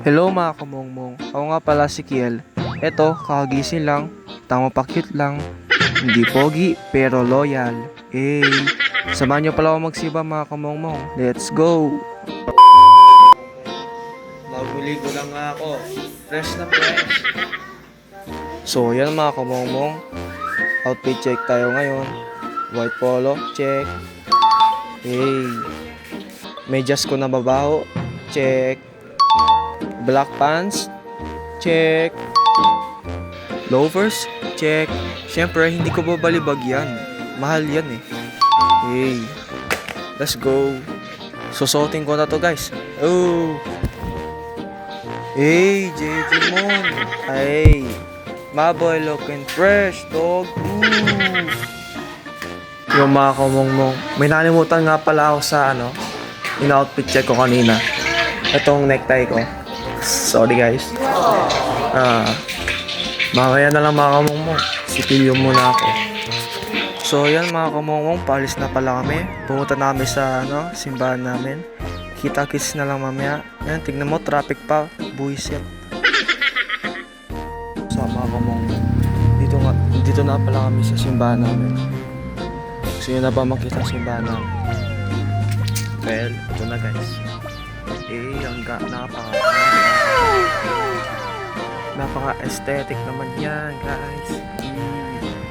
Hello mga kamongmong, ako nga pala si Kiel. Eto, kakagising lang, tama pa cute lang. Hindi pogi, pero loyal. Hey, samahan nyo pala ako magsiba mga kamongmong. Let's go! Maguligo lang nga ako. Fresh na fresh. So yan mga kamongmong, outfit check tayo ngayon. White polo, check. Hey, medyas ko na babaho, check. Black pants, check. Loafers, check. Siyempre, hindi ko babalibag yan. Mahal yan eh. Hey, let's go. Susuotin ko na to guys. Oh. Hey, JJ Mon. Hey, my boy looking fresh, dog. Ooh. Yung mga kamongmong, may nalimutan nga pala ako sa in-outfit check ko kanina. Itong necktie ko. Sorry guys. Mamaya na lang mga kamongmong. Sipilyo muna ako. So yan mga kamongmong, paalis na pala kami. Pumunta na kami sa simbahan namin. Kita-kits na lang mamaya. Yan, tignan mo, traffic pa. Buisit. So mga kamongmong, dito na pala kami sa simbahan namin. Gusto nyo na ba makita ang simbahan namin? Well, ito na guys. Napaka-aesthetic naman yan guys.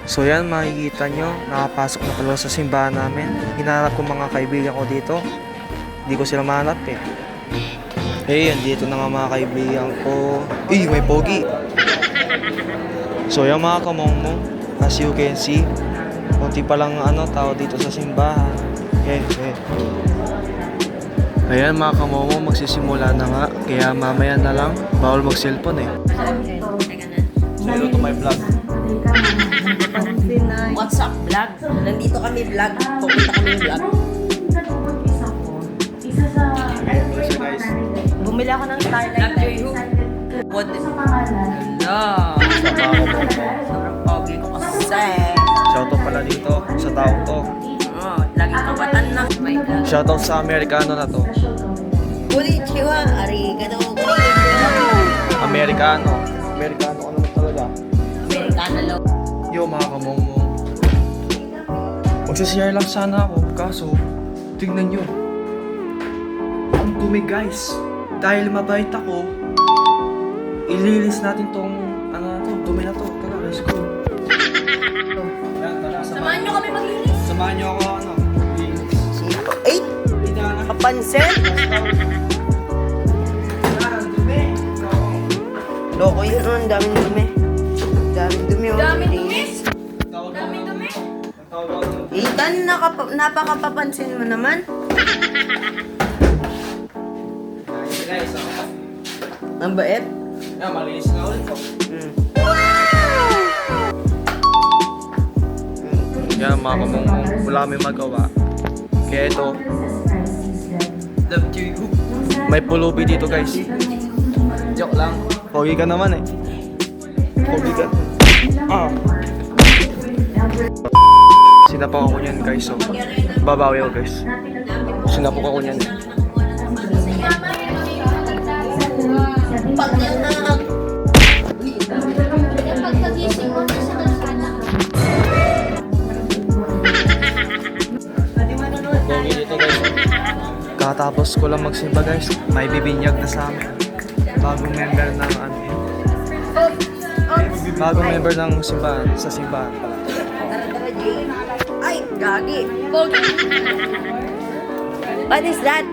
So yan, makikita nyo, nakapasok na pala sa simbahan namin. Hinahanap ko mga kaibigan ko dito. Hindi ko sila mahanap eh. Hey, andito na nga mga kaibigan ko. May pogi. So yan mga kamongmong, as you can see, konti pa lang tao dito sa simbahan. Ayan mga kamongmong, magsisimula na nga. Kaya mamaya na lang, bawal mag-cellphone eh. Zero to my vlog. What's up vlog? Nandito kami vlog. Pupunta kami vlog. So guys, Bumili ako ng Starlight Light. What is it? Sobrang pogi ko kasi. shoutout pala dito sa tao to. Laging kabatan ng my God. Shoutout sa Amerikano na to. Konnichiwa, arigato. Amerikano ka naman talaga. Amerikano lo. Yo mga kamongmong, magsashare lang sana ako, kaso tignan nyo, ang dumi guys. Dahil mabait ako, ililis natin tong dumi na to. Tara, let's go. Samahan nyo kami maglinis. Samahan nyo ako Ay! Kapansin? Loko yun, ang daming dumi. Daming dumi. Daming dumi? Daming dumi? Ethan, napakapapansin mo naman. guys. Ang bait? Malinis na ulit po. Yan mga kamongmong, wala kami magawa. Kaya ito, love to you. May pulubi dito guys. Joke lang. Pogi ka naman eh. Pogi ka. Sinapok ako niyan guys. So, babawi ako guys. Sinapok ako niyan. Pagkagising mo na sa kalsada. Pogi dito guys. Katapos ko lang magsimba guys. May bibinyag na sa amin. Bagong member ng bagong member ng simbahan, sa simbahan pala. Ay, gagi. What is that?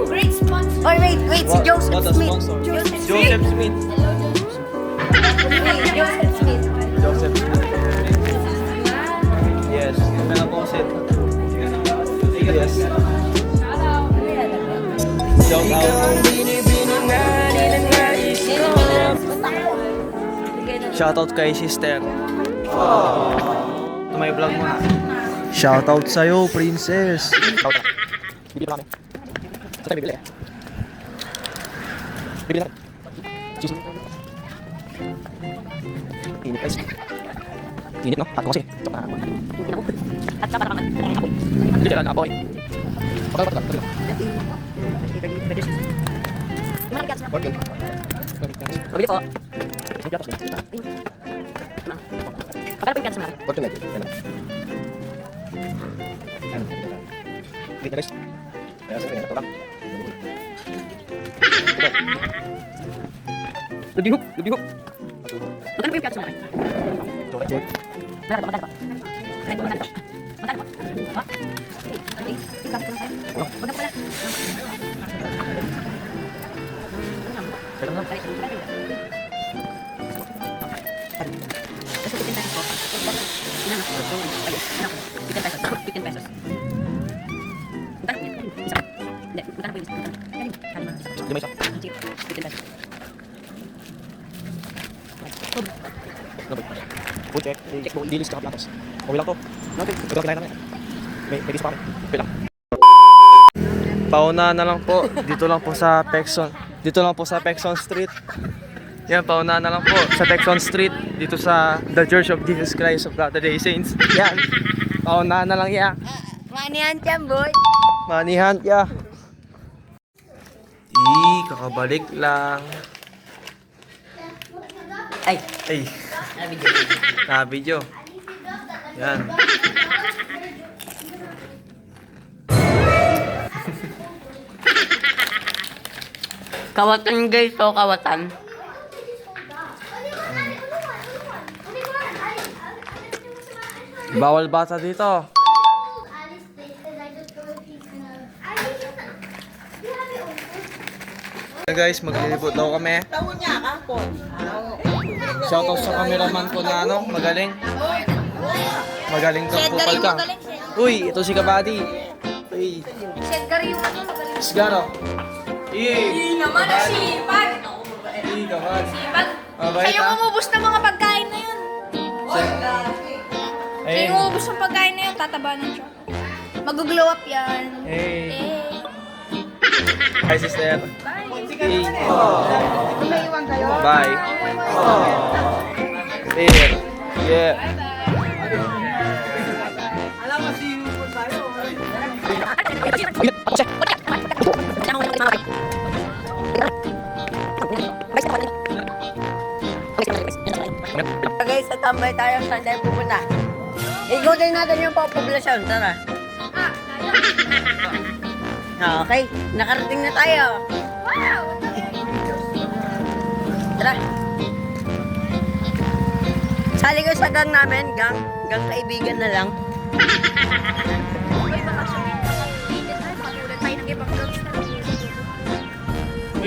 Great sponsor. Oh, wait, si Joseph Smith. Joseph Smith. Wait, Joseph Smith. Joseph Smith. Yes, may naposit. Yes. Shout out. Shoutout kay sister. Ito may vlog mo na. Shoutout sa'yo, princess. Shoutout. Bibili namin. Saan tayo bibili? Bibili namin. Cheese. Init guys. Init no? Hot ko kasi. At saka parang Hindi kailangan apoy. Bakal. Okay. Pabili po. Pakala po yung piatas mga. Bakal lagi. Init guys. Kaya sa ito lang. Lebih hook. Magkano po yung piatas mga? Coba. Magkano po? Magkano po? Ha? Ikaw po na tayo. Magkano pala? Tapos 15 pesos po. 15 pesos. Magkano po yun? Isa pa. Hindi, magkano po yun? Magkano? Lima isa. 15 pesos. Full check. Check mo. Dilis ka platos. Okay lang to. Okay. Ito lang kinain namin. May kiss pa kami. Okay lang. Pauna na lang po. Dito lang po sa Pexon. Dito lang po sa Pexon Street. Yan, pauna na lang po sa Pexon Street. Dito sa The Church of Jesus Christ of Latter-day Saints. Yan. Pauna na lang ya. Manihan dyan, boy. Manihan ya. Kakabalik lang. Ay, Ay. Nabidyo. Yan. kawatan guys, so kawatan. Bawal bata dito. Guys, maglilibot daw kami. Shoutout sa cameraman ko na ano, magaling. Magaling kang kupal ka. Uy, ito si Kabady. Uy, Edgar yung ano magaling. Sigaro. Naman na sipag. Kabady. Sipag. Mabait Siya yung ha? umubos ng mga pagkain na yun. Siya Hey. yung umubos ng pagkain na yun, tatabanan siya. Mag-glow up yan. Hey. Eh. Hi, sister. Bye. Hey. Bye. Here. Yeah. Guys, tatambay tayo saan tayo pupunta. Ikutin natin yung populasyon, tara. Okay, nakarating na tayo. Wow! Tara. Sali ko sa gang namin, gang kaibigan na lang. Uy, baka sabihin ka magulat tayo ng ibang vlogs na.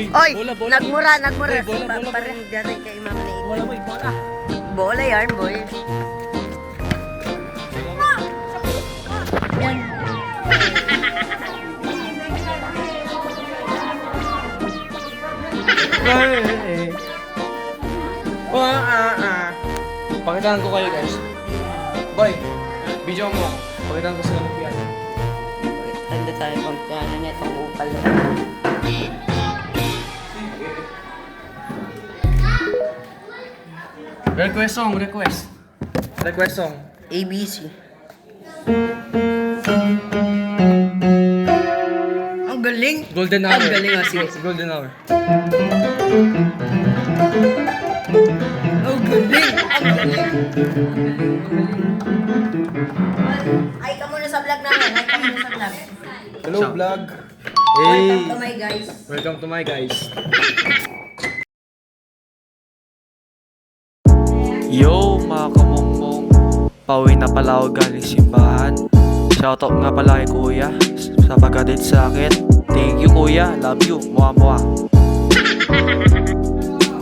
Oy, bola. nagmura. Uy, bola. Parang dyan kay Ma'am Nate. Bola, boy, bola. Bola yan, boy. Yan. Hey. Pakitaan ko kayo guys. Boy, video mo. Pakitaan ko sila ng piano. Tanda tayo pang piano niya, itong upal na. Request song. ABC. Ang galing. Golden hour. Ang galing, sige. Golden hour. Ang galing. Ay ka muna sa vlog namin. Hello vlog. Welcome to my guys. Welcome to my guys. Yo mga kamungmong, pauwi na pala ako galing simbahan. Shoutout nga pala kay kuya sa pagkadit sa akin. Thank you kuya, love you, mua.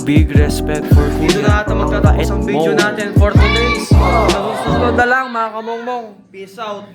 Big respect for kuya. Dito na ata magtatapos ang video natin for today's. Sa susunod na lang mga kamungmong. Peace out.